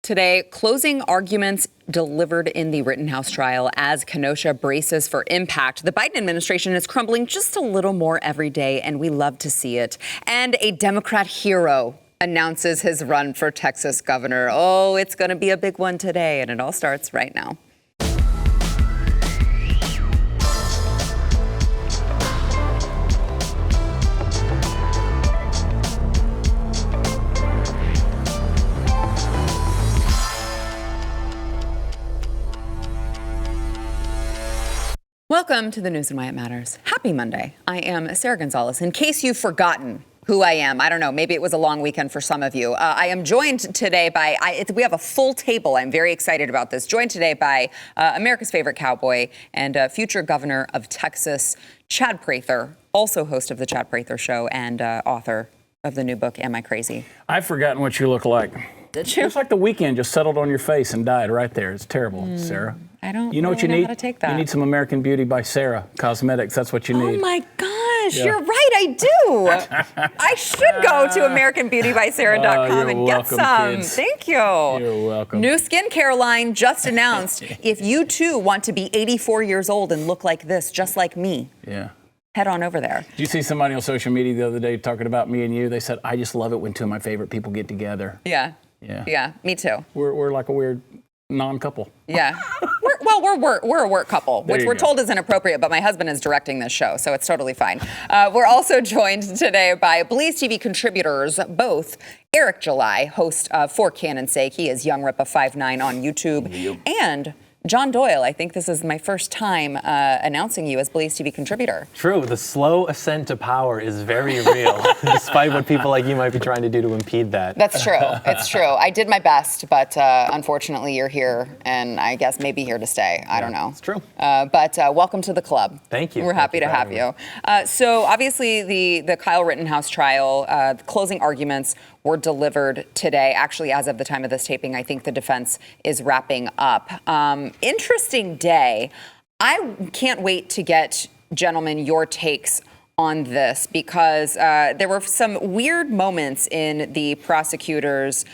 Today, closing arguments delivered in the Rittenhouse trial as Kenosha braces for impact. The Biden administration is crumbling just a little more every day, and we love to see it. And a Democrat hero announces his run for Texas governor. Oh, it's going to be a big one today, and it all starts right now. Welcome to the news and why it matters. Happy Monday. I am Sarah Gonzalez. In case you've forgotten who I am, I don't know, maybe it was a long weekend for some of you. I am joined today by, we have a full table. I'm very excited about this. Joined today by America's favorite cowboy and future governor of Texas, Chad Prather, also host of the Chad Prather Show and author of the new book, Am I Crazy? I've forgotten what you look like. Did you? It's like the weekend just settled on your face and died right there. It's terrible, Sarah. I don't You know what you need? How to take that. You need some American Beauty by Sarah Cosmetics. That's what you need. Oh my gosh, You're right, I do. I should go to AmericanBeautyBySarah.com and get some. Kids. Thank you. You're welcome. New skincare line just announced. If you too want to be 84 years old and look like this, just like me. Yeah. Head on over there. Did you see somebody on social media the other day talking about me and you? They said, I just love it when two of my favorite people get together. Yeah. Yeah. Yeah, me too. We're like a weird non-couple. Yeah. We're a work couple, which we're told is inappropriate, but my husband is directing this show, so it's totally fine. We're also joined today by BlazeTV contributors, both Eric July, host of For Canon's Sake. He is Young Rippa 5'9" on YouTube, and John Doyle. I think this is my first time announcing you as BlazeTV contributor. True. The slow ascent to power is very real, despite what people like you might be trying to do to impede that. That's true. It's true. I did my best, but unfortunately you're here, and I guess maybe here to stay. I don't know. It's true. But welcome to the club. Thank you. We're happy to have you. So obviously the Kyle Rittenhouse trial, the closing arguments were delivered today. Actually, as of the time of this taping, I think the defense is wrapping up. Interesting day. I can't wait to get, gentlemen, your takes on this, because there were some weird moments in the prosecutor's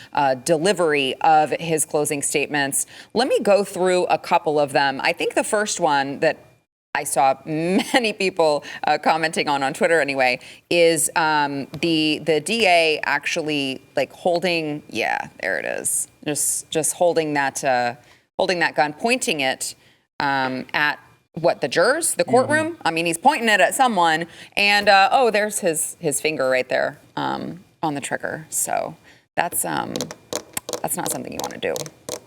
delivery of his closing statements. Let me go through a couple of them. I think the first one that I saw many people commenting on Twitter anyway, is the DA actually like holding, yeah, there it is, just holding that gun, pointing it at what, the jurors, the courtroom. I mean, he's pointing it at someone, and oh, there's his finger right there on the trigger. So that's not something you want to do.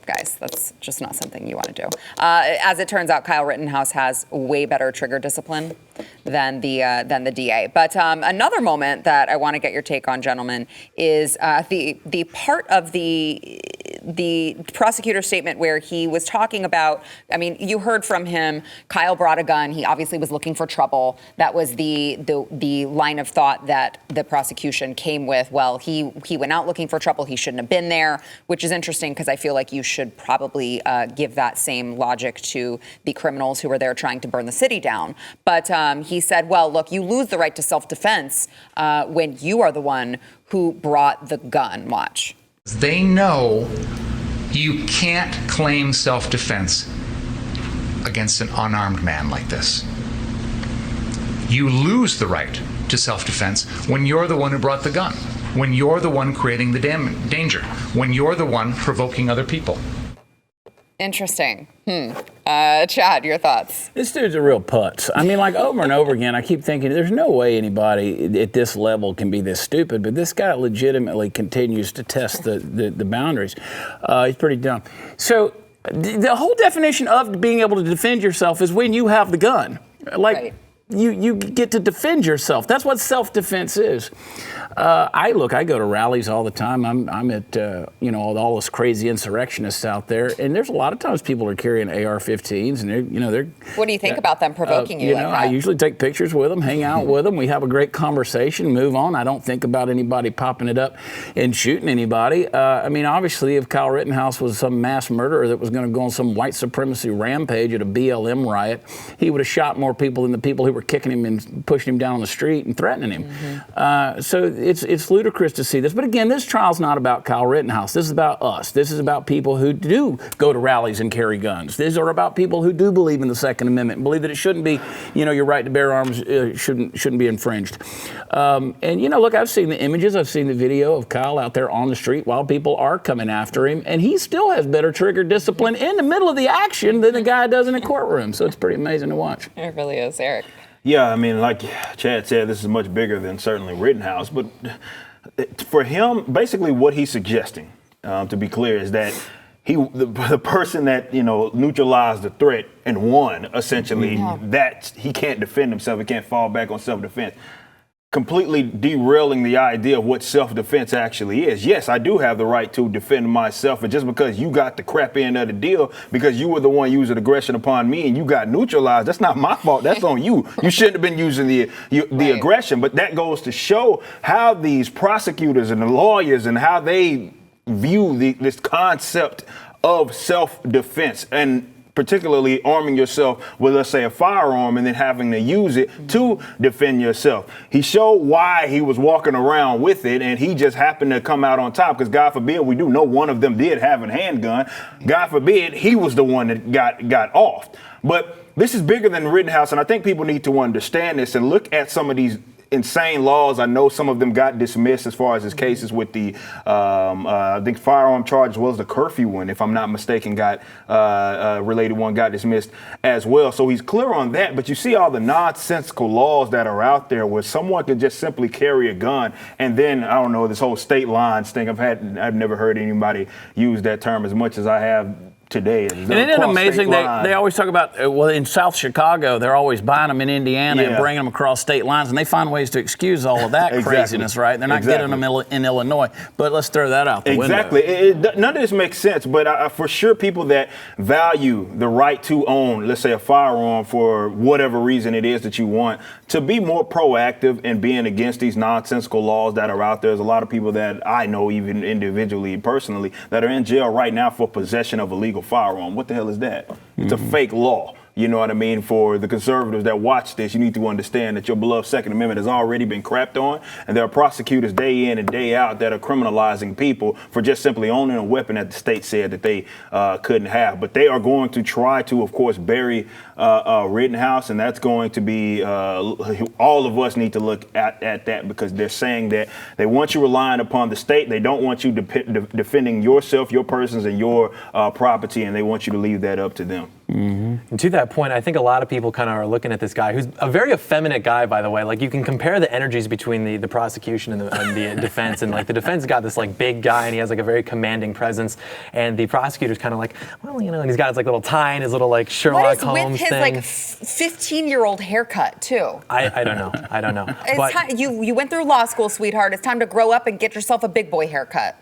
Guys, that's just not something you want to do. As it turns out, Kyle Rittenhouse has way better trigger discipline than the DA. But another moment that I want to get your take on, gentlemen, is the part of the prosecutor's statement where he was talking about, I mean, you heard from him, Kyle brought a gun. He obviously was looking for trouble. That was the line of thought that the prosecution came with. Well, he went out looking for trouble. He shouldn't have been there, which is interesting because I feel like you should probably give that same logic to the criminals who were there trying to burn the city down. But he said, well, look, you lose the right to self-defense when you are the one who brought the gun. Watch. They know you can't claim self-defense against an unarmed man like this. You lose the right to self-defense when you're the one who brought the gun, when you're the one creating the danger, when you're the one provoking other people. Interesting. Chad, your thoughts? This dude's a real putz. I mean, like over and over again, I keep thinking there's no way anybody at this level can be this stupid, but this guy legitimately continues to test the boundaries. He's pretty dumb. So the whole definition of being able to defend yourself is when you have the gun. Like, right. You get to defend yourself. That's what self-defense is. I go to rallies all the time. I'm at all those crazy insurrectionists out there, and there's a lot of times people are carrying AR-15s, and they're. What do you think about them provoking you? I usually take pictures with them, hang out with them. We have a great conversation, move on. I don't think about anybody popping it up and shooting anybody. I mean, obviously, if Kyle Rittenhouse was some mass murderer that was going to go on some white supremacy rampage at a BLM riot, he would have shot more people than the people who were were kicking him and pushing him down on the street and threatening him. So it's ludicrous to see this. But again, this trial's not about Kyle Rittenhouse. This is about us. This is about people who do go to rallies and carry guns. These are about people who do believe in the Second Amendment and believe that it shouldn't be, your right to bear arms shouldn't be infringed. And, look, I've seen the images. I've seen the video of Kyle out there on the street while people are coming after him. And he still has better trigger discipline in the middle of the action than the guy does in a courtroom. So it's pretty amazing to watch. It really is, Eric. Yeah, I mean, like Chad said, this is much bigger than certainly Rittenhouse. But for him, basically what he's suggesting, to be clear, is that the person that, neutralized the threat and won, essentially, that he can't defend himself. He can't fall back on self-defense. Completely derailing the idea of what self-defense actually is. Yes, I do have the right to defend myself, and just because you got the crap end of the deal because you were the one using aggression upon me and you got neutralized, that's not my fault. That's on you. You shouldn't have been using the aggression. But that goes to show how these prosecutors and the lawyers and how they view this concept of self-defense, and particularly arming yourself with, let's say, a firearm and then having to use it to defend yourself. He showed why he was walking around with it, and he just happened to come out on top because, God forbid, we do know one of them did have a handgun. God forbid, he was the one that got off. But this is bigger than Rittenhouse, and I think people need to understand this and look at some of these insane laws. I know some of them got dismissed as far as his cases with the, I think, firearm charge as well as the curfew one, if I'm not mistaken, got related one got dismissed as well. So he's clear on that. But you see all the nonsensical laws that are out there where someone could just simply carry a gun. And then, I don't know, this whole state lines thing. I've never heard anybody use that term as much as I have today. And isn't it amazing? They always talk about, well, in South Chicago, they're always buying them in Indiana and bringing them across state lines, and they find ways to excuse all of that craziness, right? They're not getting them in Illinois. But let's throw that out the window. None of this makes sense, but for sure people that value the right to own, let's say, a firearm for whatever reason it is that you want, to be more proactive in being against these nonsensical laws that are out there. There's a lot of people that I know, even individually, personally, that are in jail right now for possession of a legal firearm. What the hell is that? It's a fake law. You know what I mean? For the conservatives that watch this, you need to understand that your beloved Second Amendment has already been crapped on, and there are prosecutors day in and day out that are criminalizing people for just simply owning a weapon that the state said that they couldn't have. But they are going to try to, of course, bury Rittenhouse, and that's going to be all of us need to look at that, because they're saying that they want you relying upon the state. They don't want you defending yourself, your persons, and your property, and they want you to leave that up to them. And to that point, I think a lot of people kind of are looking at this guy, who's a very effeminate guy, by the way. Like, you can compare the energies between the prosecution and the defense, and like the defense got this like big guy, and he has like a very commanding presence, and the prosecutor's kind of like, well, and he's got his like little tie and his little like Sherlock Holmes with his thing. like 15-year-old haircut too? I don't know. It's time, you went through law school, sweetheart. It's time to grow up and get yourself a big boy haircut.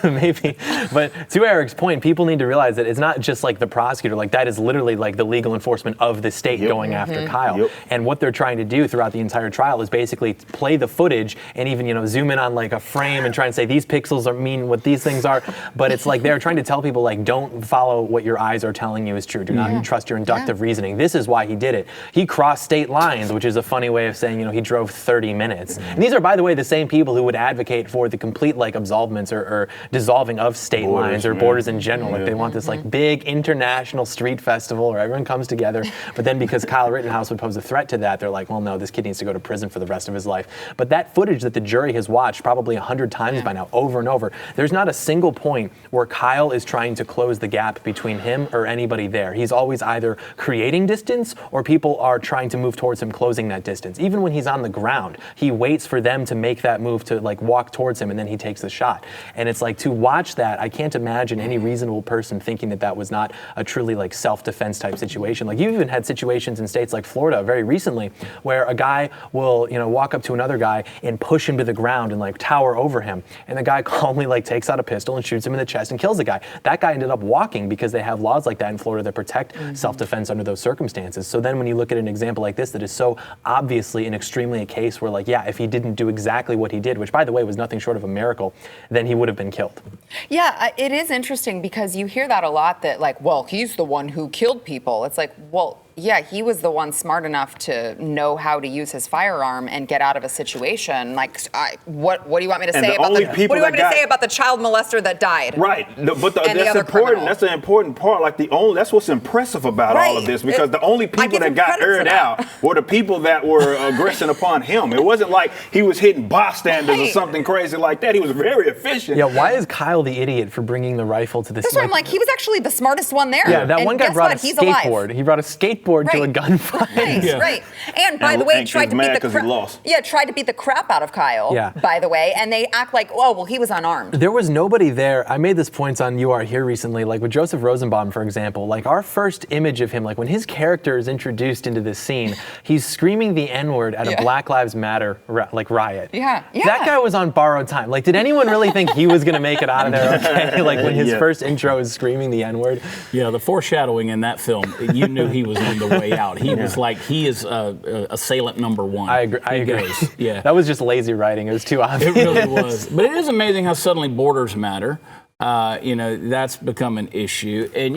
Maybe, but to Eric's point, people need to realize that it's not just like the prosecutor. Like, that is literally like the legal enforcement of the state going after Kyle. And what they're trying to do throughout the entire trial is basically play the footage and even, zoom in on like a frame and try and say these pixels mean what these things are. But it's like they're trying to tell people, like, don't follow what your eyes are telling you is true. Do not trust your inductive reasoning. This is why he did it. He crossed state lines, which is a funny way of saying, he drove 30 minutes. And these are, by the way, the same people who would advocate for the complete like absolvments or dissolving of state lines or borders in general. Like, they want this like big international street festival where everyone comes together. But then because Kyle Rittenhouse would pose a threat to that, they're like, well, no, this kid needs to go to prison for the rest of his life. But that footage that the jury has watched probably 100 times by now, over and over, there's not a single point where Kyle is trying to close the gap between him or anybody there. He's always either creating distance or people are trying to move towards him, closing that distance. Even when he's on the ground, he waits for them to make that move to like walk towards him, and then he takes the shot. And it's like, to watch that, I can't imagine any reasonable person thinking that that was not a truly like self-defense type situation. Like, you've even had situations in states like Florida very recently where a guy will, walk up to another guy and push him to the ground and like tower over him. And the guy calmly like takes out a pistol and shoots him in the chest and kills the guy. That guy ended up walking because they have laws like that in Florida that protect self-defense under those circumstances. So then when you look at an example like this that is so obviously and extremely a case where, like, if he didn't do exactly what he did, which by the way was nothing short of a miracle, then he would have been killed. Yeah, it is interesting because you hear that a lot, that like, well, he's the one who killed people. It's like, well, Yeah, he was the one smart enough to know how to use his firearm and get out of a situation. Like, what do you want me to say about the child molester that died? Right, that's important. That's an important part. Like that's what's impressive about all of this, because the only people that got aired out were the people that were aggressing upon him. It wasn't like he was hitting bystanders or something crazy like that. He was very efficient. Yeah, why is Kyle the idiot for bringing the rifle to this? That's why I'm like, he was actually the smartest one there. Yeah, that one guy brought a skateboard. He brought a skateboard to a gunfight. Right. And by the way, tried to beat the crap out of Kyle. Yeah. By the way, and they act like, oh, well, he was unarmed. There was nobody there. I made this point on You Are Here recently, like with Joseph Rosenbaum, for example. Like our first image of him, like when his character is introduced into this scene, he's screaming the N-word at a Black Lives Matter riot. Yeah. That guy was on borrowed time. Like, did anyone really think he was going to make it out of there okay? Like when his first intro is screaming the N-word. Yeah, the foreshadowing in that film, you knew he was on the way out. He was like, he is assailant number one. I agree. Yeah. That was just lazy writing. It was too obvious. It really was. But it is amazing how suddenly borders matter. That's become an issue. And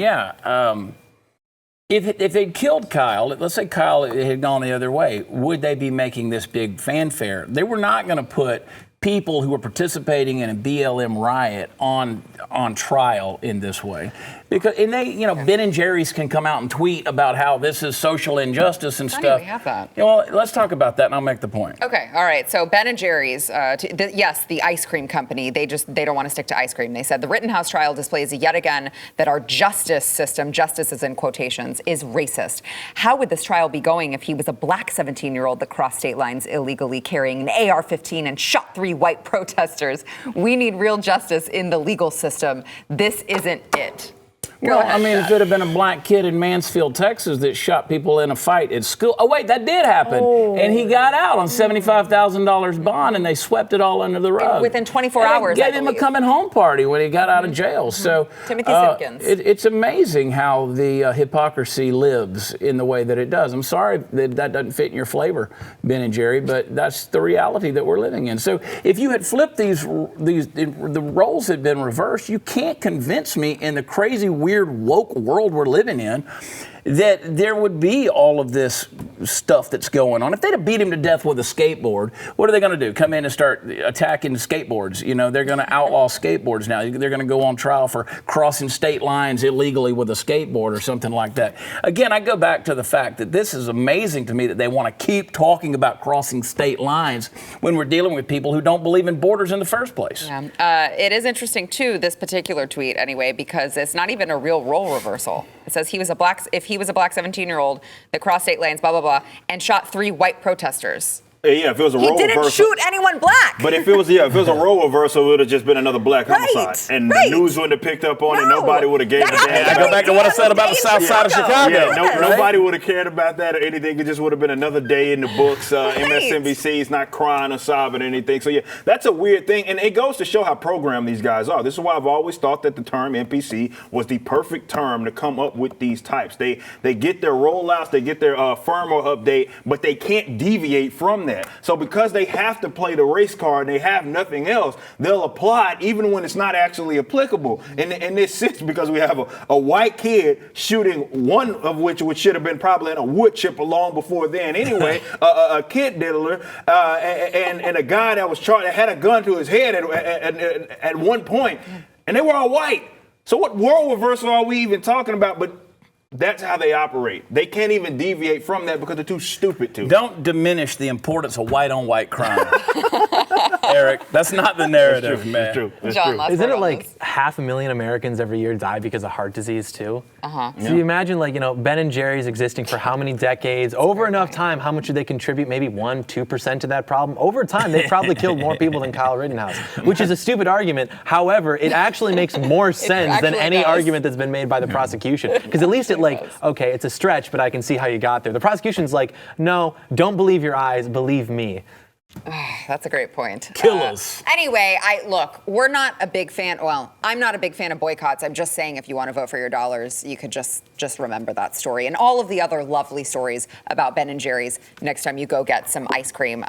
if they'd killed Kyle, let's say Kyle had gone the other way, would they be making this big fanfare? They were not going to put people who were participating in a BLM riot on trial in this way. Because Ben and Jerry's can come out and tweet about how this is social injustice and stuff. We have that. Well, let's talk about that and I'll make the point. Okay, all right. So Ben and Jerry's, the ice cream company, they don't want to stick to ice cream. They said the Rittenhouse trial displays yet again that our justice system, justice is in quotations, is racist. How would this trial be going if he was a black 17-year-old that crossed state lines illegally carrying an AR-15 and shot 3 white protesters? We need real justice in the legal system. This isn't it. Well, I mean, if it had been a black kid in Mansfield, Texas that shot people in a fight at school. Oh, wait, that did happen. Oh. And he got out on $75,000 bond and they swept it all under the rug. Within 24 hours, Gave him a coming home party when he got out of jail. So Timothy Simpkins. It's amazing how the hypocrisy lives in the way that it does. I'm sorry that doesn't fit in your flavor, Ben and Jerry, but that's the reality that we're living in. So if you had flipped the roles had been reversed, you can't convince me in the crazy, weird, woke world we're living in that there would be all of this stuff that's going on. If they'd have beat him to death with a skateboard, what are they going to do? Come in and start attacking skateboards? They're going to outlaw skateboards now. They're going to go on trial for crossing state lines illegally with a skateboard or something like that. Again, I go back to the fact that this is amazing to me that they want to keep talking about crossing state lines when we're dealing with people who don't believe in borders in the first place. Yeah. It is interesting, too, this particular tweet, anyway, because it's not even a real role reversal. It says if he was a black 17-year-old that crossed state lanes, blah, blah, blah, and shot 3 white protesters. Yeah, if it was a role reversal. He didn't shoot anyone black. But if it was a role reversal, it would have just been another black homicide. And the news wouldn't have picked up on it. Nobody would have gave a damn. I go back to what I said about the south side of Chicago. Nobody would have cared about that or anything. It just would have been another day in the books. MSNBC's not crying or sobbing or anything. So, that's a weird thing. And it goes to show how programmed these guys are. This is why I've always thought that the term NPC was the perfect term to come up with these types. They get their rollouts, they get their firmware update, but they can't deviate from that. So because they have to play the race card and they have nothing else, they'll apply it even when it's not actually applicable. In this sense, because we have a white kid shooting one of which should have been probably in a wood chipper long before then anyway, a kid diddler, and a guy that was that had a gun to his head at one point, and they were all white. So what world reversal are we even talking about? But that's how they operate. They can't even deviate from that because they're too stupid to. Don't diminish the importance of white-on-white crime. Eric, that's not the narrative, man. That's true. John, isn't it like 500,000 Americans every year die because of heart disease too? Uh-huh. So you imagine Ben and Jerry's existing for how many decades? Over enough time, how much do they contribute? Maybe 1-2% to that problem? Over time, they've probably killed more people than Kyle Rittenhouse, which is a stupid argument. However, it actually makes more sense than any argument that's been made by the prosecution. Because at least okay, it's a stretch, but I can see how you got there. The prosecution's like, no, don't believe your eyes, believe me. That's a great point. Kill us. Anyway, we're not a big fan. Well, I'm not a big fan of boycotts. I'm just saying if you want to vote for your dollars, you could just remember that story and all of the other lovely stories about Ben and Jerry's next time you go get some ice cream.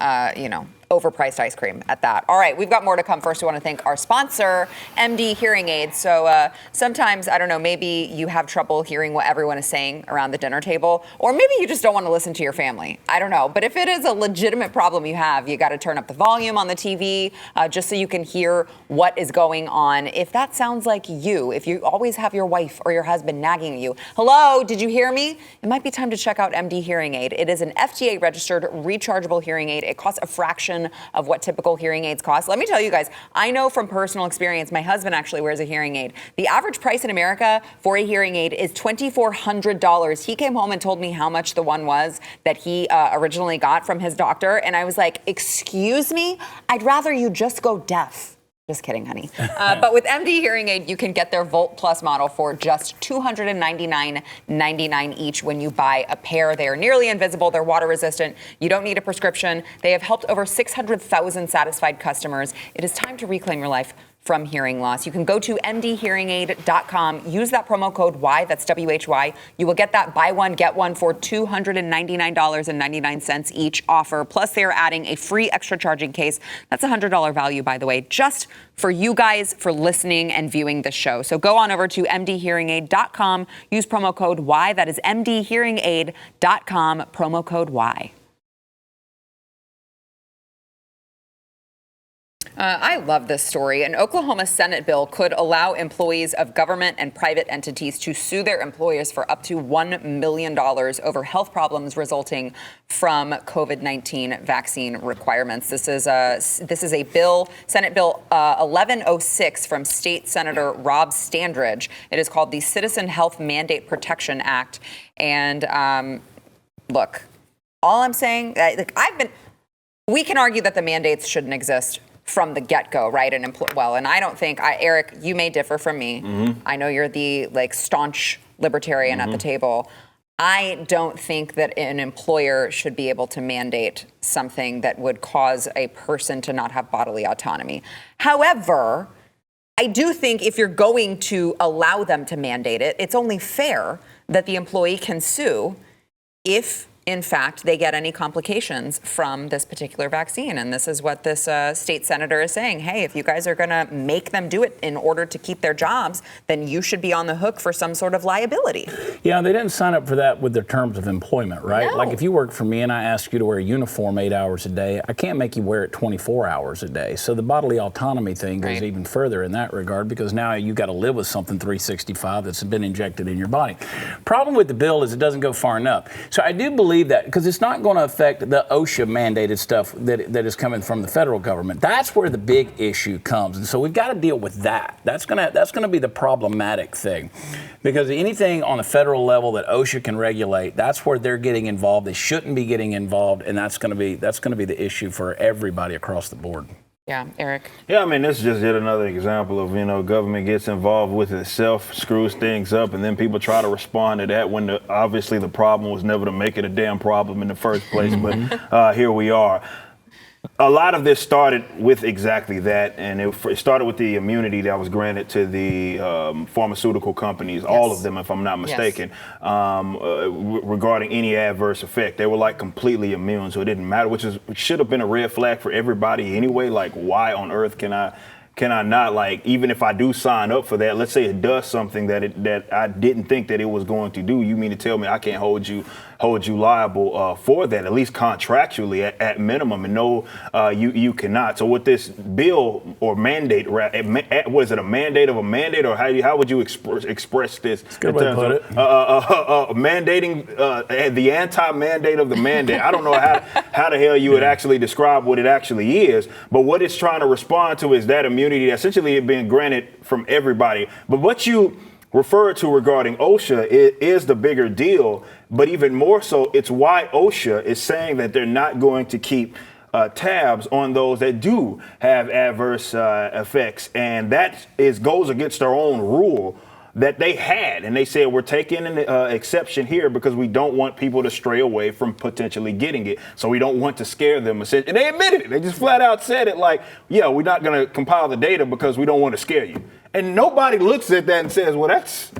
overpriced ice cream at that. All right, we've got more to come. First, we want to thank our sponsor, MD Hearing Aids. So sometimes, I don't know, maybe you have trouble hearing what everyone is saying around the dinner table, or maybe you just don't want to listen to your family. I don't know. But if it is a legitimate problem you have, you got to turn up the volume on the TV just so you can hear what is going on. If that sounds like you, if you always have your wife or your husband nagging you, hello, did you hear me? It might be time to check out MD Hearing Aid. It is an FDA-registered rechargeable hearing aid. It costs a fraction of what typical hearing aids cost. Let me tell you guys, I know from personal experience, my husband actually wears a hearing aid. The average price in America for a hearing aid is $2,400. He came home and told me how much the one was that he originally got from his doctor. And I was like, excuse me? I'd rather you just go deaf. Just kidding, honey. But with MD Hearing Aid, you can get their Volt Plus model for just $299.99 each when you buy a pair. They are nearly invisible. They're water resistant. You don't need a prescription. They have helped over 600,000 satisfied customers. It is time to reclaim your life from hearing loss. You can go to mdhearingaid.com, use that promo code Y, that's WHY. You will get that buy one, get one for $299.99 each offer. Plus, they are adding a free extra charging case. That's a $100 value, by the way, just for you guys for listening and viewing the show. So go on over to mdhearingaid.com, use promo code Y, that is mdhearingaid.com, promo code Y. I love this story. An Oklahoma Senate bill could allow employees of government and private entities to sue their employers for up to $1 million over health problems resulting from COVID-19 vaccine requirements. This is a bill, Senate Bill 1106 from State Senator Rob Standridge. It is called the Citizen Health Mandate Protection Act. And look, all I'm saying, we can argue that the mandates shouldn't exist from the get-go, right? And I don't think, Eric, you may differ from me. Mm-hmm. I know you're the staunch libertarian at the table. I don't think that an employer should be able to mandate something that would cause a person to not have bodily autonomy. However, I do think if you're going to allow them to mandate it, it's only fair that the employee can sue if, in fact, they get any complications from this particular vaccine. And this is what this state senator is saying. Hey, if you guys are going to make them do it in order to keep their jobs, then you should be on the hook for some sort of liability. Yeah, they didn't sign up for that with their terms of employment, right? No. Like if you work for me and I ask you to wear a uniform 8 hours a day, I can't make you wear it 24 hours a day. So the bodily autonomy thing goes even further in that regard, because now you got to live with something 365 that's been injected in your body. Problem with the bill is it doesn't go far enough. So I do believe that, because it's not going to affect the OSHA mandated stuff that is coming from the federal government. That's where the big issue comes, and so we've got to deal with that. That's gonna be the problematic thing, because anything on the federal level that OSHA can regulate, that's where they're getting involved. They shouldn't be getting involved, and that's gonna be the issue for everybody across the board. Yeah, Eric. Yeah, I mean, this is just yet another example of, government gets involved with itself, screws things up, and then people try to respond to that when obviously the problem was never to make it a damn problem in the first place. But here we are. A lot of this started with exactly that, and it started with the immunity that was granted to the pharmaceutical companies, all of them, if I'm not mistaken, regarding any adverse effect. They were completely immune, so it didn't matter, which should have been a red flag for everybody anyway. Why on earth can I not, even if I do sign up for that, let's say it does something that I didn't think that it was going to do, you mean to tell me I can't hold you liable for that, at least contractually at minimum? And no, you cannot. So with this bill or mandate, was it a mandate of a mandate, or how would you express this? That's a good way to put it. Mandating the anti-mandate of the mandate. I don't know how the hell you would actually describe what it actually is, but what it's trying to respond to is that immunity essentially being granted from everybody. But what you referred to regarding OSHA is the bigger deal, but even more so, it's why OSHA is saying that they're not going to keep tabs on those that do have adverse effects, and that goes against their own rule that they had, and they said we're taking an exception here because we don't want people to stray away from potentially getting it, so we don't want to scare them. And they admitted it. They just flat out said it, we're not going to compile the data because we don't want to scare you. And nobody looks at that and says, well, that's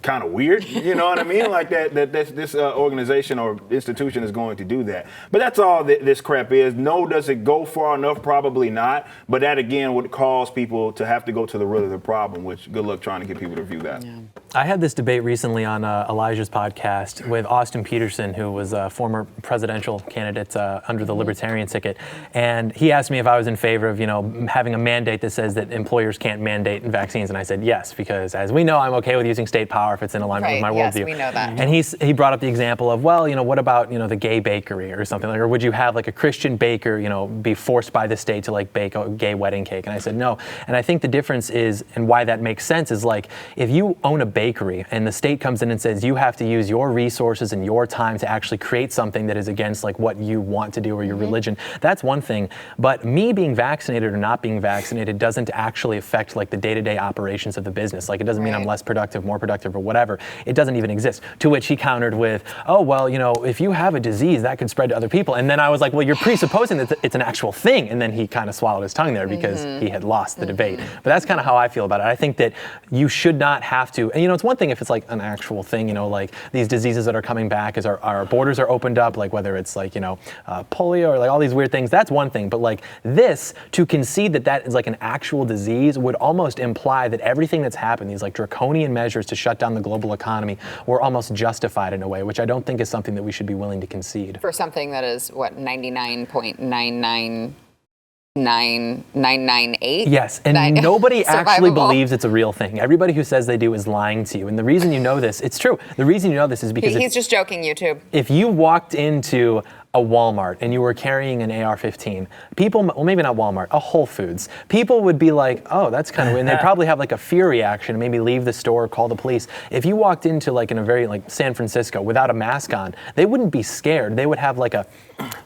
kind of weird. You know what I mean? Like this organization or institution is going to do that. But that's all this crap is. No, does it go far enough? Probably not. But that again would cause people to have to go to the root of the problem, which good luck trying to get people to view that. Yeah. I had this debate recently on Elijah's podcast with Austin Peterson, who was a former presidential candidate under the Libertarian ticket, and he asked me if I was in favor of, having a mandate that says that employers can't mandate vaccines, and I said yes, because as we know, I'm okay with using state power if it's in alignment with my worldview. Yes, we know that. And he brought up the example of, well, what about the gay bakery or something like, or would you have like a Christian baker, be forced by the state to like bake a gay wedding cake? And I said no. And I think the difference is, and why that makes sense is, like, if you own a bakery and the state comes in and says you have to use your resources and your time to actually create something that is against like what you want to do or your religion, that's one thing. But me being vaccinated or not being vaccinated doesn't actually affect like the day-to-day operations of the business. Like, it doesn't mean I'm less productive, more productive, or whatever. It doesn't even exist. To which he countered with, oh, well, if you have a disease, that could spread to other people. And then I was like, well, you're presupposing that it's an actual thing. And then he kind of swallowed his tongue there because he had lost the debate. But that's kind of how I feel about it. I think that you should not have to, and it's one thing if it's like an actual thing, like these diseases that are coming back as our borders are opened up, like whether it's like, polio or like all these weird things, that's one thing. But like this, to concede that is like an actual disease would almost imply that everything that's happened, these like draconian measures to shut down the global economy, were almost justified in a way, which I don't think is something that we should be willing to concede. For something that is, 99.99998? Yes, and nobody actually believes it's a real thing. Everybody who says they do is lying to you. And the reason you know this, it's true. The reason you know this is because he's just joking, YouTube. If you walked into a Walmart and you were carrying an AR-15, people, well, maybe not Walmart, a Whole Foods, people would be like, oh, that's kind of weird. And they'd probably have like a fear reaction and maybe leave the store, call the police. If you walked into like in a very like San Francisco without a mask on, they wouldn't be scared. They would have like a,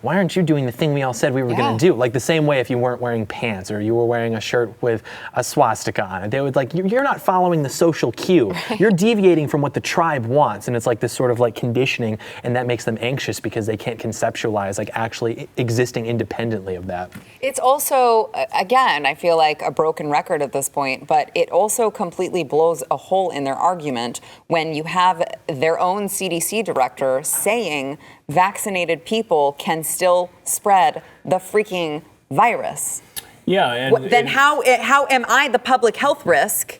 why aren't you doing the thing we all said we were going to do? Like the same way if you weren't wearing pants or you were wearing a shirt with a swastika on it. They would like, you're not following the social cue. You're deviating from what the tribe wants. And it's like this sort of like conditioning, and that makes them anxious because they can't conceptualize like actually existing independently of that. It's also, again, I feel like a broken record at this point, but it also completely blows a hole in their argument when you have their own CDC director saying vaccinated people can still spread the freaking virus. Yeah. Then how am I the public health risk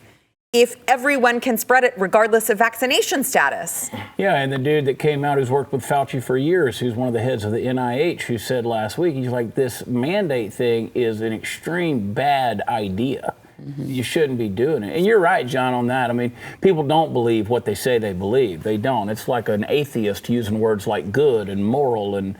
if everyone can spread it regardless of vaccination status? Yeah, and the dude that came out who's worked with Fauci for years, who's one of the heads of the NIH, who said last week, he's like, this mandate thing is an extreme bad idea. You shouldn't be doing it. And you're right, John, on that. I mean, people don't believe what they say they believe. They don't. It's like an atheist using words like good and moral and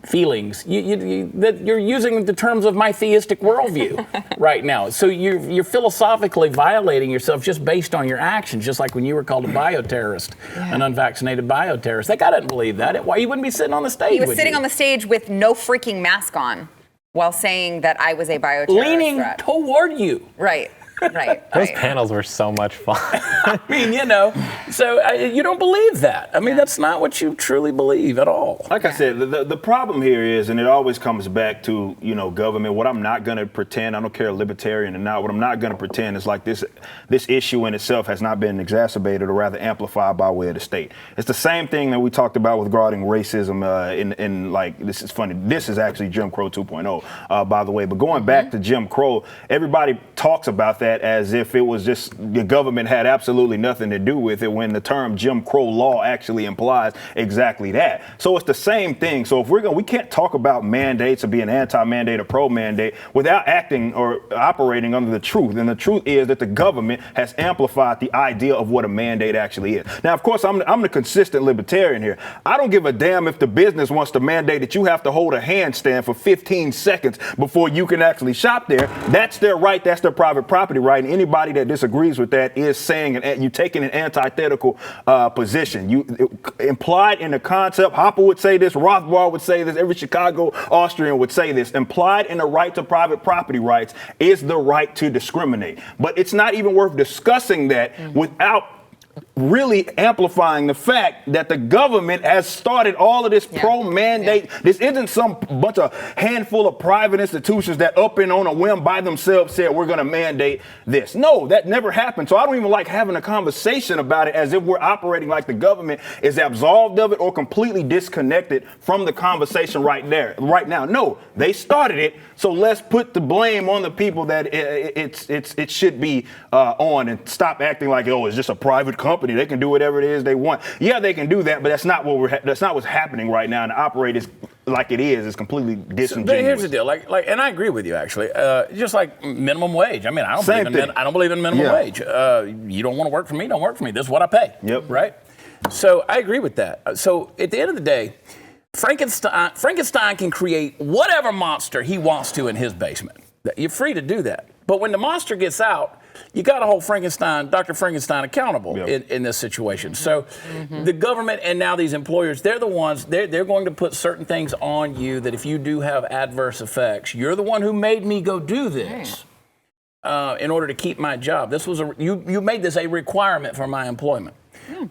feelings. You're using the terms of my theistic worldview right now. So you're philosophically violating yourself just based on your actions, just like when you were called a bioterrorist, an unvaccinated bioterrorist. That guy doesn't believe that. Why you wouldn't be sitting on the stage? He was sitting on the stage with no freaking mask on while saying that I was a bioterrorist leaning threat. Toward you. Right. Those panels were so much fun. I mean, so you don't believe that. I mean, that's not what you truly believe at all. Like I said, the problem here is, and it always comes back to, government. What I'm not going to pretend, I don't care libertarian or not, what I'm not going to pretend is like this issue in itself has not been exacerbated or rather amplified by way of the state. It's the same thing that we talked about regarding racism in like, this is funny. This is actually Jim Crow 2.0, by the way. But going back to Jim Crow, everybody talks about that as if it was just the government had absolutely nothing to do with it, when the term Jim Crow law actually implies exactly that. So it's the same thing. So if we can't talk about mandates or being anti-mandate or pro-mandate without acting or operating under the truth. And the truth is that the government has amplified the idea of what a mandate actually is. Now, of course, I'm the consistent libertarian here. I don't give a damn if the business wants to mandate that you have to hold a handstand for 15 seconds before you can actually shop there. That's their right. That's their private property right. And anybody that disagrees with that is saying, and you're taking an antithetical position. You implied in the concept, Hopper would say this, Rothbard would say this, every Chicago Austrian would say this. Implied in the right to private property rights is the right to discriminate. But it's not even worth discussing that without really amplifying the fact that the government has started all of this pro-mandate. This isn't some bunch of handful of private institutions that up and on a whim by themselves said we're going to mandate this. No, that never happened. So I don't even like having a conversation about it as if we're operating like the government is absolved of it or completely disconnected from the conversation right now. No, they started it. So let's put the blame on the people that it should be on, and stop acting like, oh, it's just a private company. They can do whatever it is they want. Yeah, they can do that, but that's not that's not what's happening right now. And to operate is like it is completely disingenuous. But here's the deal, and I agree with you actually. Just like minimum wage. I mean, I don't believe in minimum wage. You don't want to work for me, don't work for me. This is what I pay. Yep. Right. So I agree with that. So at the end of the day, Frankenstein can create whatever monster he wants to in his basement. You're free to do that. But when the monster gets out, you got to hold Dr. Frankenstein accountable in this situation. So the government and now these employers, they're the ones, they're going to put certain things on you that if you do have adverse effects, you're the one who made me go do this in order to keep my job. This was you made this a requirement for my employment.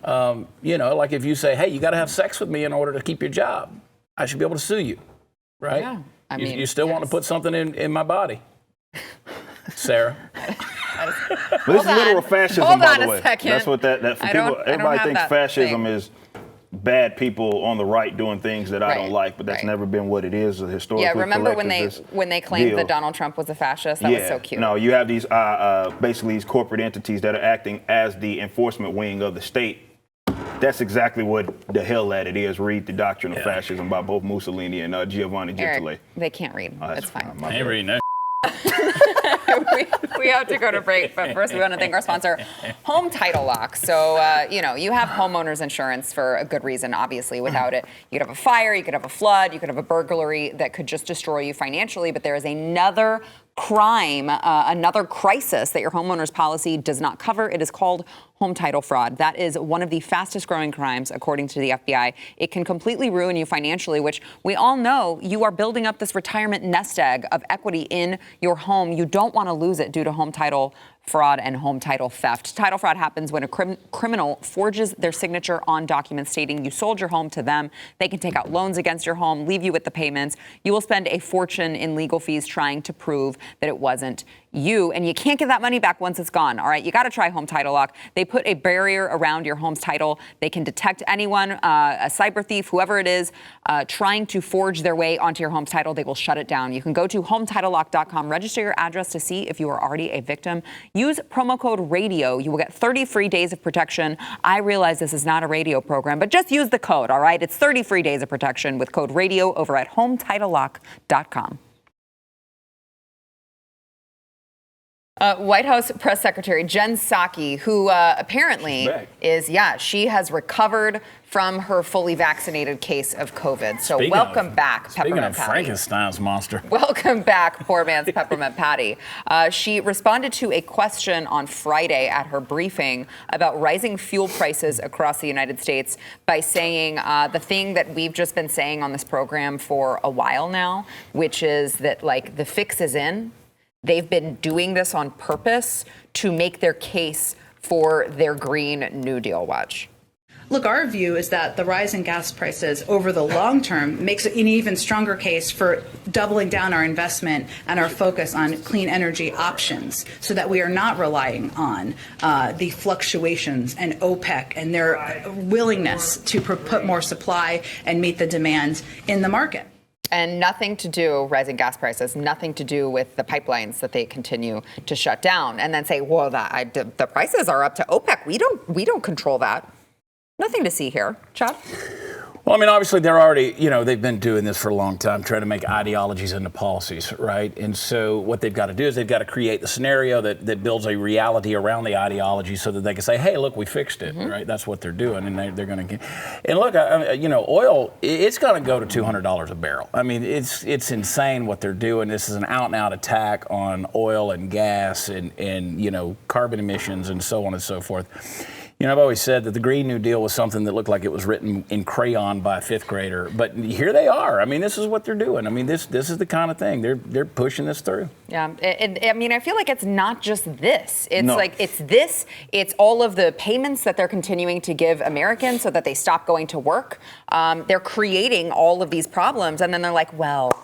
Like if you say, hey, you got to have sex with me in order to keep your job, I should be able to sue you, right? Yeah. I mean, you still want to put something in my body, Sarah. But this is literal fascism, by the way. That's what that for people. Everybody thinks fascism is bad people on the right doing things that I don't like, but that's never been what it is historically. Yeah, remember when they claimed that Donald Trump was a fascist? That was so cute. No, you have these basically these corporate entities that are acting as the enforcement wing of the state. That's exactly what the hell that it is. Read The Doctrine of Fascism by both Mussolini and Giovanni Gentile. They can't read. That's fine. I ain't reading that. we have to go to break, but first we want to thank our sponsor, Home Title Lock. So, you have homeowners insurance for a good reason, obviously. Without it, you could have a fire, you could have a flood, you could have a burglary that could just destroy you financially, but there is another crime, another crisis that your homeowner's policy does not cover. It is called home title fraud. That is one of the fastest growing crimes, according to the FBI. It can completely ruin you financially, which we all know you are building up this retirement nest egg of equity in your home. You don't want to lose it due to home title fraud and home title theft. Title fraud happens when a criminal forges their signature on documents stating you sold your home to them. They can take out loans against your home, leave you with the payments. You will spend a fortune in legal fees trying to prove that it wasn't you, and you can't get that money back once it's gone. All right, you got to try Home Title Lock. They put a barrier around your home's title. They can detect anyone, a cyber thief, whoever it is, trying to forge their way onto your home's title. They will shut it down. You can go to HometitleLock.com, register your address to see if you are already a victim. Use promo code RADIO. You will get 30 free days of protection. I realize this is not a radio program, but just use the code, all right? It's 30 free days of protection with code RADIO over at HometitleLock.com. White House Press Secretary Jen Psaki, who apparently she has recovered from her fully vaccinated case of COVID. So welcome back, Peppermint Patty. Frankenstein's monster. Welcome back, poor man's Peppermint Patty. She responded to a question on Friday at her briefing about rising fuel prices across the United States by saying the thing that we've just been saying on this program for a while now, which is that, the fix is in. They've been doing this on purpose to make their case for their Green New Deal. Watch. Look, our view is that the rise in gas prices over the long term makes an even stronger case for doubling down our investment and our focus on clean energy options so that we are not relying on the fluctuations and OPEC and their willingness to put more supply and meet the demand in the market. And nothing to do, rising gas prices, nothing to do with the pipelines that they continue to shut down and then say, well, the prices are up to OPEC. We don't control that. Nothing to see here. Chad? Well, I mean, obviously, they're already, they've been doing this for a long time, trying to make ideologies into policies, right? And so what they've got to do is they've got to create the scenario that builds a reality around the ideology so that they can say, hey, look, we fixed it, right? That's what they're doing. And they're going to get. And look, oil, it's going to go to $200 a barrel. I mean, it's insane what they're doing. This is an out-and-out attack on oil and gas and carbon emissions and so on and so forth. You know, I've always said that the Green New Deal was something that looked like it was written in crayon by a fifth grader. But here they are. I mean, this is what they're doing. I mean, this is the kind of thing. They're pushing this through. Yeah. I mean, I feel like it's not just this. It's No. like it's this. It's all of the payments that they're continuing to give Americans so that they stop going to work. They're creating all of these problems. And then they're like, well,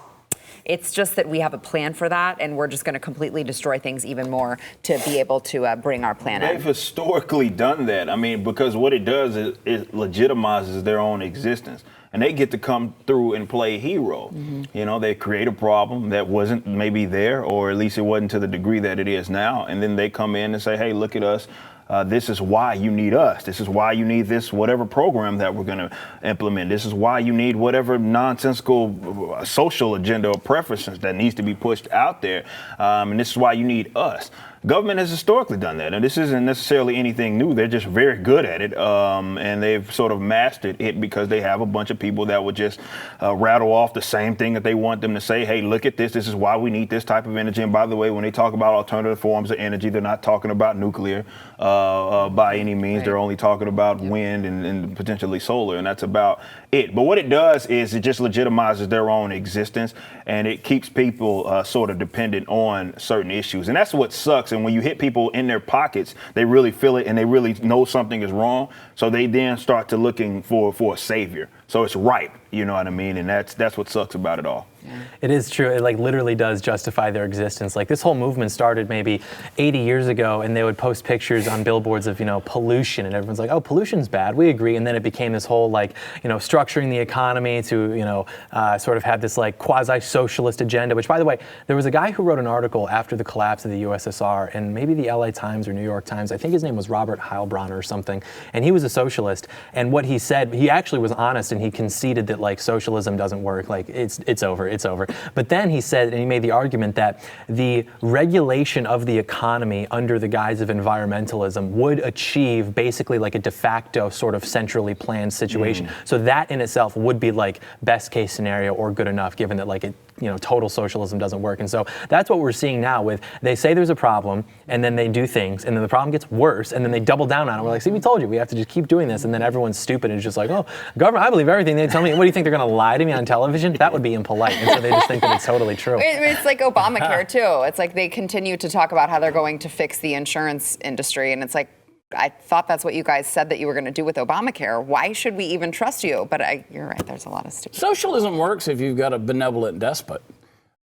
it's just that we have a plan for that, and we're just going to completely destroy things even more to be able to bring our plan in. They've historically done that. I mean, because what it does is it legitimizes their own existence. And they get to come through and play hero. You know, they create a problem that wasn't maybe there, or at least it wasn't to the degree that it is now. And then they come in and say, hey, look at us. This is why you need us. This is why you need this whatever program that we're going to implement. This is why you need whatever nonsensical social agenda or preferences that needs to be pushed out there. And this is why you need us. Government has historically done that, and this isn't necessarily anything new. They're just very good at it, and they've sort of mastered it because they have a bunch of people that would just rattle off the same thing that they want them to say. Hey, look at this. This is why we need this type of energy. And by the way, when they talk about alternative forms of energy, they're not talking about nuclear by any means. Right. They're only talking about wind and potentially solar, and that's about it. But what it does is it just legitimizes their own existence, and it keeps people sort of dependent on certain issues. And that's what sucks. And when you hit people in their pockets, they really feel it and they really know something is wrong. So they then start to looking for a savior. So it's ripe, you know what I mean? And that's what sucks about it all. Yeah. It is true. It like literally does justify their existence. Like this whole movement started maybe 80 years ago, and they would post pictures on billboards of, pollution, and everyone's like, oh, pollution's bad. We agree. And then it became this whole like, structuring the economy to, sort of have this like quasi-socialist agenda, which by the way, there was a guy who wrote an article after the collapse of the USSR, and maybe the LA Times or New York Times. I think his name was Robert Heilbronner or something. And he was a socialist. And what he said, he actually was honest, and he conceded that like socialism doesn't work. Like it's over. It's over. But then he said, and he made the argument that the regulation of the economy under the guise of environmentalism would achieve basically like a de facto sort of centrally planned situation. So that in itself would be like best case scenario or good enough, given that like total socialism doesn't work. And so that's what we're seeing now with, they say there's a problem, and then they do things, and then the problem gets worse, and then they double down on it. We're like, see, we told you, we have to just keep doing this. And then everyone's stupid and it's just like, oh, government, I believe everything they tell me. What do you think, they're going to lie to me on television? That would be impolite. And so they just think that it's totally true. It's like Obamacare, too. It's like they continue to talk about how they're going to fix the insurance industry. And it's like, I thought that's what you guys said that you were going to do with Obamacare. Why should we even trust you? But you're right. There's a lot of stupid. Socialism works if you've got a benevolent despot.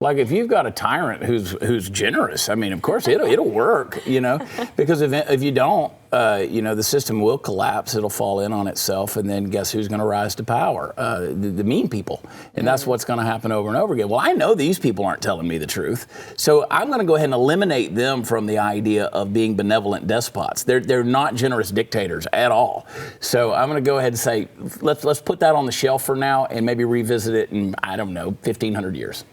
Like if you've got a tyrant who's generous, I mean, of course it'll work, because if you don't, the system will collapse. It'll fall in on itself, and then guess who's going to rise to power? The mean people, and that's what's going to happen over and over again. Well, I know these people aren't telling me the truth, so I'm going to go ahead and eliminate them from the idea of being benevolent despots. They're not generous dictators at all. So I'm going to go ahead and say let's put that on the shelf for now, and maybe revisit it in 1,500 years.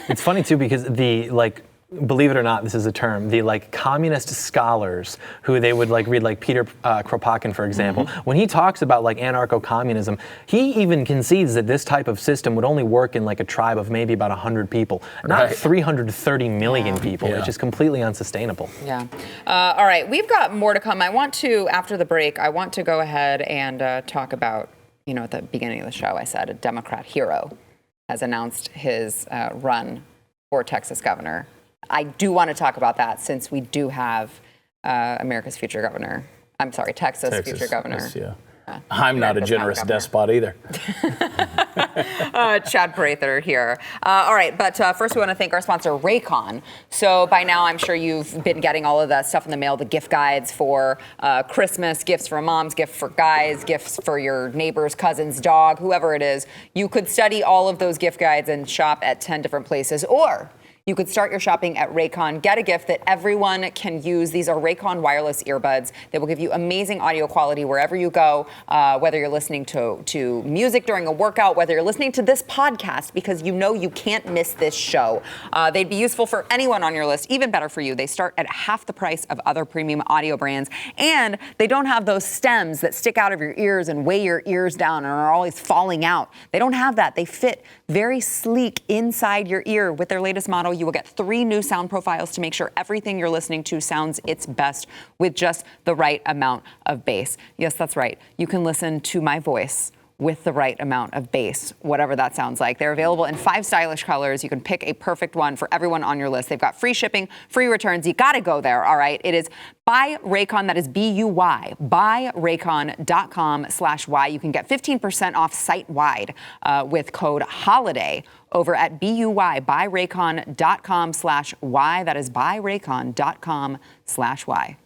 It's funny too, because believe it or not, this is a term, the communist scholars who they would read, Peter Kropotkin, for example, when he talks about anarcho-communism, he even concedes that this type of system would only work in a tribe of maybe about 100 people, not 330 million people, which is completely unsustainable. Yeah. All right, we've got more to come. After the break, I want to go ahead and talk about, at the beginning of the show, I said a Democrat hero has announced his run for Texas governor. I do want to talk about that since we do have Texas future governor. I'm not a generous despot either. Chad Prather here. All right, but first we want to thank our sponsor, Raycon. So by now, I'm sure you've been getting all of that stuff in the mail, the gift guides for Christmas, gifts for moms, gifts for guys, gifts for your neighbor's cousin's dog, whoever it is. You could study all of those gift guides and shop at 10 different places, or you could start your shopping at Raycon. Get a gift that everyone can use. These are Raycon wireless earbuds. They will give you amazing audio quality wherever you go, whether you're listening to music during a workout, whether you're listening to this podcast, because you can't miss this show. They'd be useful for anyone on your list, even better for you. They start at half the price of other premium audio brands, and they don't have those stems that stick out of your ears and weigh your ears down and are always falling out. They don't have that. They fit very sleek inside your ear with their latest model. show, you will get 3 new sound profiles to make sure everything you're listening to sounds its best with just the right amount of bass. Yes, that's right. You can listen to my voice with the right amount of bass, whatever that sounds like. They're available in 5 stylish colors. You can pick a perfect one for everyone on your list. They've got free shipping, free returns. You got to go there, all right? It is by Raycon, that is B-U-Y, buyraycon.com/Y. You can get 15% off site-wide with code HOLIDAY over at buyraycon.com/Y. That is buyraycon.com/Y.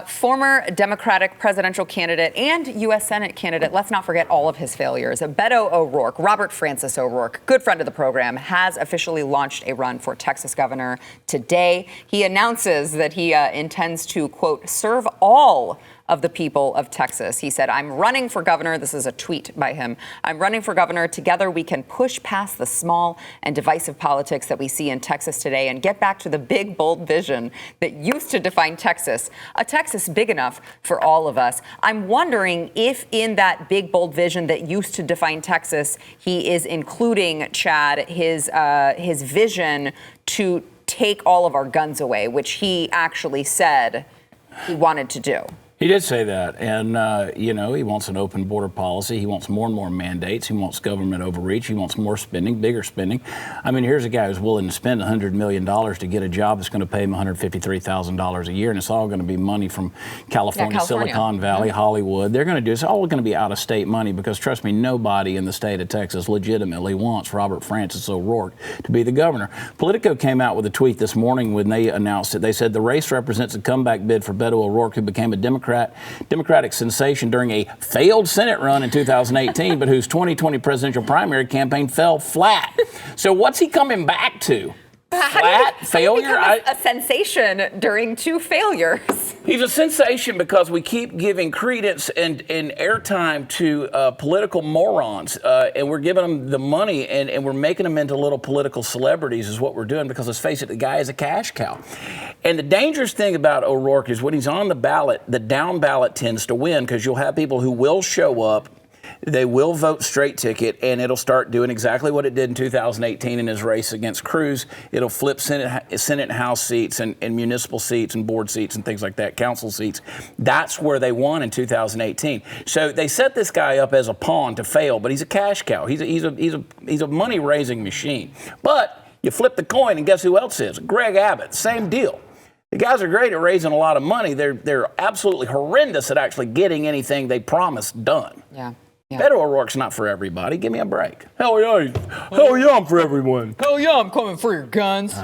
Former Democratic presidential candidate and U.S. Senate candidate, let's not forget all of his failures, Beto O'Rourke, Robert Francis O'Rourke, good friend of the program, has officially launched a run for Texas governor today. He announces that he intends to, quote, serve all of the people of Texas. He said, I'm running for governor. This is a tweet by him. I'm running for governor. Together we can push past the small and divisive politics that we see in Texas today and get back to the big, bold vision that used to define Texas, a Texas big enough for all of us. I'm wondering if in that big, bold vision that used to define Texas, he is including, Chad, his vision to take all of our guns away, which he actually said he wanted to do. He did say that, and he wants an open border policy. He wants more and more mandates. He wants government overreach. He wants more spending, bigger spending. I mean, here's a guy who's willing to spend $100 million to get a job that's going to pay him $153,000 a year, and it's all going to be money from California. Silicon Valley, Hollywood. They're going to do it's all going to be out-of-state money because, trust me, nobody in the state of Texas legitimately wants Robert Francis O'Rourke to be the governor. Politico came out with a tweet this morning when they announced it. They said the race represents a comeback bid for Beto O'Rourke, who became a Democratic sensation during a failed Senate run in 2018, but whose 2020 presidential primary campaign fell flat. So what's he coming back to? Flat failure? A sensation during 2 failures. He's a sensation because we keep giving credence and airtime to political morons, and we're giving them the money, and we're making them into little political celebrities is what we're doing because, let's face it, the guy is a cash cow. And the dangerous thing about O'Rourke is when he's on the ballot, the down ballot tends to win because you'll have people who will show up. They will vote straight ticket, and it'll start doing exactly what it did in 2018 in his race against Cruz. It'll flip Senate and House seats and municipal seats and board seats and things like that, council seats. That's where they won in 2018. So they set this guy up as a pawn to fail, but he's a cash cow. He's a money-raising machine. But you flip the coin, and guess who else is? Greg Abbott, same deal. The guys are great at raising a lot of money. They're absolutely horrendous at actually getting anything they promised done. Yeah. Beto O'Rourke's not for everybody. Give me a break. Hell yeah, I'm for everyone. Hell yeah, I'm coming for your guns,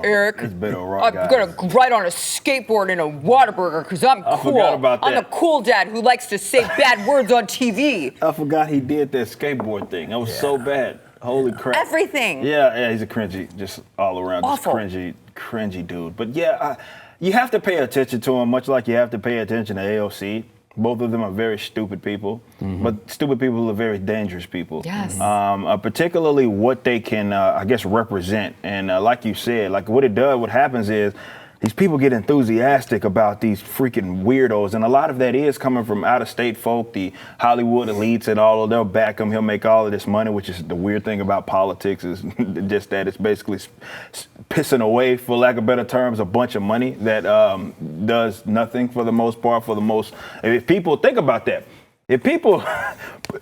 Eric. It's Beto O'Rourke, I'm gonna ride on a skateboard in a Whataburger because I'm cool. Forgot about that. I'm the cool dad who likes to say bad words on TV. I forgot he did that skateboard thing. That was so bad. Holy crap. Everything. Yeah, he's a cringy, just all around, Awful. just cringy dude. But yeah, you have to pay attention to him, much like you have to pay attention to AOC. Both of them are very stupid people, but stupid people are very dangerous people. Yes. Particularly what they can, represent. And like you said, like what happens is these people get enthusiastic about these freaking weirdos. And a lot of that is coming from out-of-state folk, the Hollywood elites and all of them. They'll back him. He'll make all of this money, which is the weird thing about politics is just that it's basically pissing away, for lack of better terms, a bunch of money that does nothing for the most part. If people think about that, if people,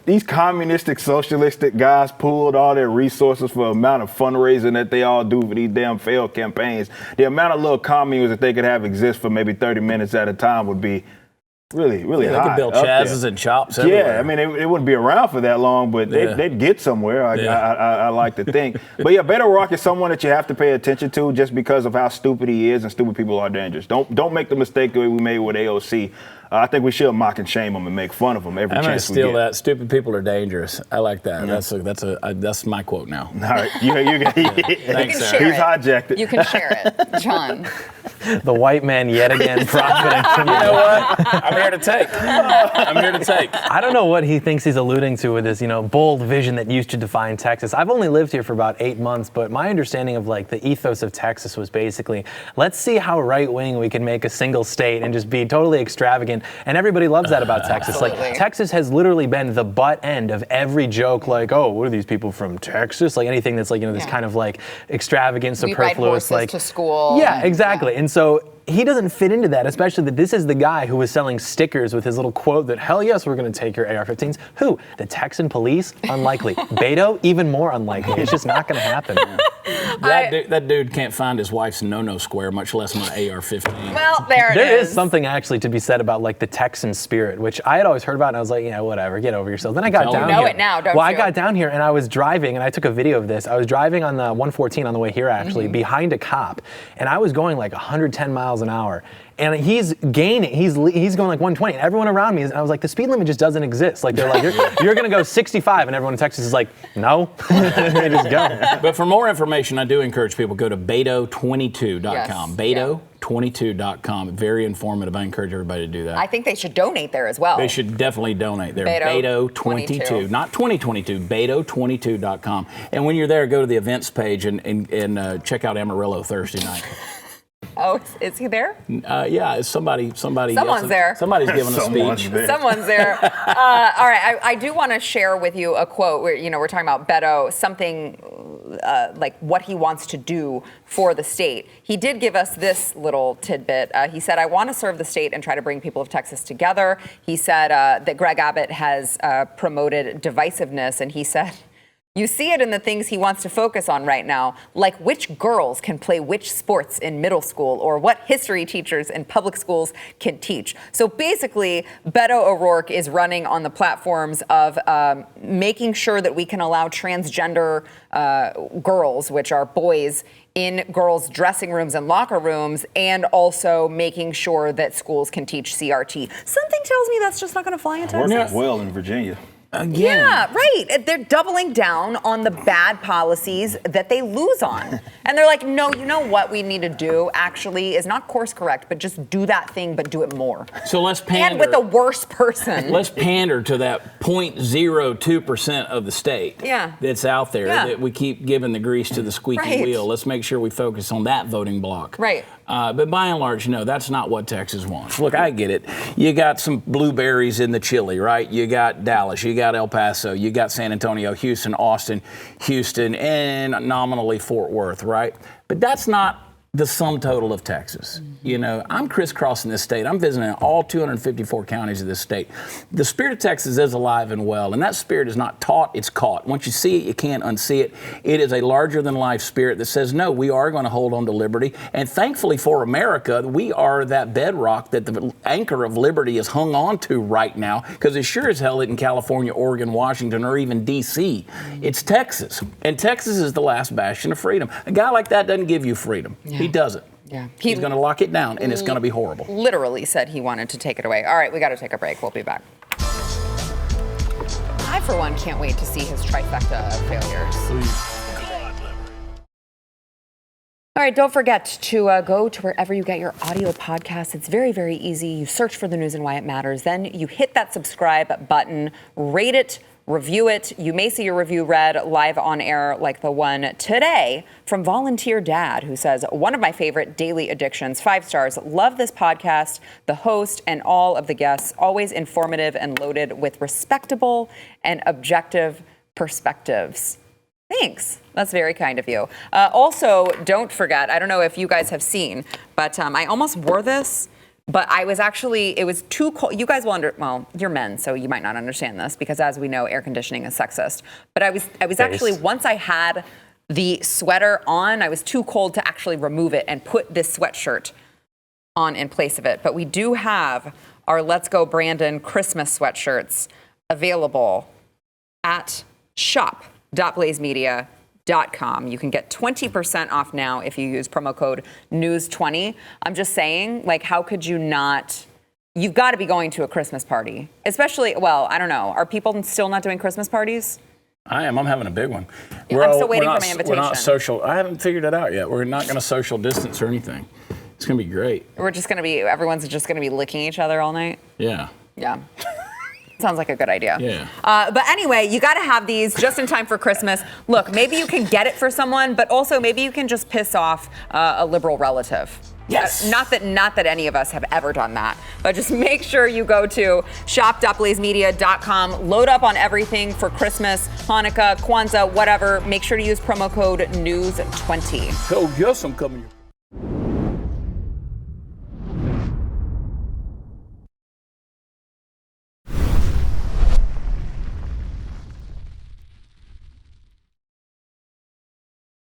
these communistic, socialistic guys pooled all their resources for the amount of fundraising that they all do for these damn failed campaigns, the amount of little communes that they could have exist for maybe 30 minutes at a time would be really, really high. They could build Chaz's and chops everywhere. Yeah, I mean, it wouldn't be around for that long, but they'd get somewhere, I like to think. But yeah, Beto O'Rourke is someone that you have to pay attention to just because of how stupid he is, and stupid people are dangerous. Don't make the mistake the way we made with AOC. I think we should mock and shame them and make fun of them every chance we get. I'm going to steal that. Stupid people are dangerous. I like that. Mm-hmm. That's my quote now. All right. Thanks, Sarah. He's hijacked it. You can share it, John. The white man yet again profiting from You know what? I'm here to take. I don't know what he thinks he's alluding to with this, bold vision that used to define Texas. I've only lived here for about 8 months, but my understanding of the ethos of Texas was basically, let's see how right-wing we can make a single state and just be totally extravagant enforcement, and everybody loves that about Texas. Absolutely. Like, Texas has literally been the butt end of every joke, like, oh, what are these people from Texas? Like anything that's like, this kind of like extravagant, We ride superfluous, horses like to school. Yeah, exactly. And so he doesn't fit into that, especially that this is the guy who was selling stickers with his little quote that, hell yes, we're going to take your AR-15s. Who? The Texan police? Unlikely. Beto? Even more unlikely. It's just not going to happen. That dude can't find his wife's no-no square, much less my AR-15. Well, there There is something actually to be said about like the Texan spirit, which I had always heard about, and I was like, yeah, whatever, get over yourself. Then I got down here. You know it now, don't Well, I you? got down here and I was driving, and I took a video of this. I was driving on the 114 on the way here, actually, behind a cop, and I was going like 110 miles an hour. And he's gaining, he's going like 120, and everyone around me, and I was like, the speed limit just doesn't exist. Like, they're like, you're going to go 65, and everyone in Texas is like, no. They just go. But for more information, I do encourage people, go to Beto22.com. Yes. Beto22.com. Very informative. I encourage everybody to do that. I think they should donate there as well. They should definitely donate there. Beto Beto22, not 2022, Beto22.com. And when you're there, go to the events page and check out Amarillo Thursday night. Oh, is he there? Yeah, it's somebody. Someone's there. Somebody's giving a speech. Someone's there. All right, I do want to share with you a quote where, we're talking about Beto, something like what he wants to do for the state. He did give us this little tidbit. He said, I want to serve the state and try to bring people of Texas together. He said that Greg Abbott has promoted divisiveness, and he said, you see it in the things he wants to focus on right now, like which girls can play which sports in middle school or what history teachers in public schools can teach. So basically, Beto O'Rourke is running on the platforms of making sure that we can allow transgender girls, which are boys, in girls' dressing rooms and locker rooms, and also making sure that schools can teach CRT. Something tells me that's just not going to fly in Texas. Working well in Virginia. Again. Yeah, right. They're doubling down on the bad policies that they lose on. And they're like, no, you know what we need to do actually is not course correct, but just do that thing, but do it more. So let's pander. And with the worst person. Let's pander to that 0.02% of the state that's out there that we keep giving the grease to the squeaky wheel. Let's make sure we focus on that voting block. Right. But by and large, no, that's not what Texas wants. Look, I get it. You got some blueberries in the chili, right? You got Dallas, you got El Paso, you got San Antonio, Houston, Austin, Houston, and nominally Fort Worth, right? But that's not the sum total of Texas. I'm crisscrossing this state. I'm visiting all 254 counties of this state. The spirit of Texas is alive and well, and that spirit is not taught, it's caught. Once you see it, you can't unsee it. It is a larger-than-life spirit that says, no, we are going to hold on to liberty. And thankfully for America, we are that bedrock that the anchor of liberty is hung on to right now, because it sure as hell isn't California, Oregon, Washington, or even D.C. It's Texas. And Texas is the last bastion of freedom. A guy like that doesn't give you freedom. He doesn't. Yeah. He's going to lock it down, and it's going to be horrible. Literally said he wanted to take it away. All right, we got to take a break. We'll be back. I, for one, can't wait to see his trifecta of failures. All right, don't forget to go to wherever you get your audio podcasts. It's very, very easy. You search for the news and why it matters. Then you hit that subscribe button, rate it, review it. You may see your review read live on air, like the one today from Volunteer Dad, who says, one of my favorite daily addictions, 5 stars. Love this podcast, the host, and all of the guests. Always informative and loaded with respectable and objective perspectives. Thanks. That's very kind of you. Also, don't forget, I don't know if you guys have seen, but I almost wore this. But I was actually, it was too cold. You guys will well, you're men, so you might not understand this because, as we know, air conditioning is sexist. But I was actually, once I had the sweater on, I was too cold to actually remove it and put this sweatshirt on in place of it. But we do have our Let's Go Brandon Christmas sweatshirts available at shop.blazemedia.com. You can get 20% off now if you use promo code NEWS20. I'm just saying, like, how could you not? You've got to be going to a Christmas party. Especially, well, I don't know. Are people still not doing Christmas parties? I am. I'm having a big one. I'm still waiting for my invitation. We're not social. I haven't figured it out yet. We're not going to social distance or anything. It's going to be great. Everyone's just going to be licking each other all night? Yeah. Yeah. Sounds like a good idea. Yeah. But anyway, you got to have these just in time for Christmas. Look, maybe you can get it for someone, but also maybe you can just piss off a liberal relative. Yes. Not that any of us have ever done that, but just make sure you go to shop.blazemedia.com, load up on everything for Christmas, Hanukkah, Kwanzaa, whatever. Make sure to use promo code NEWS20. Hell yes, I'm coming.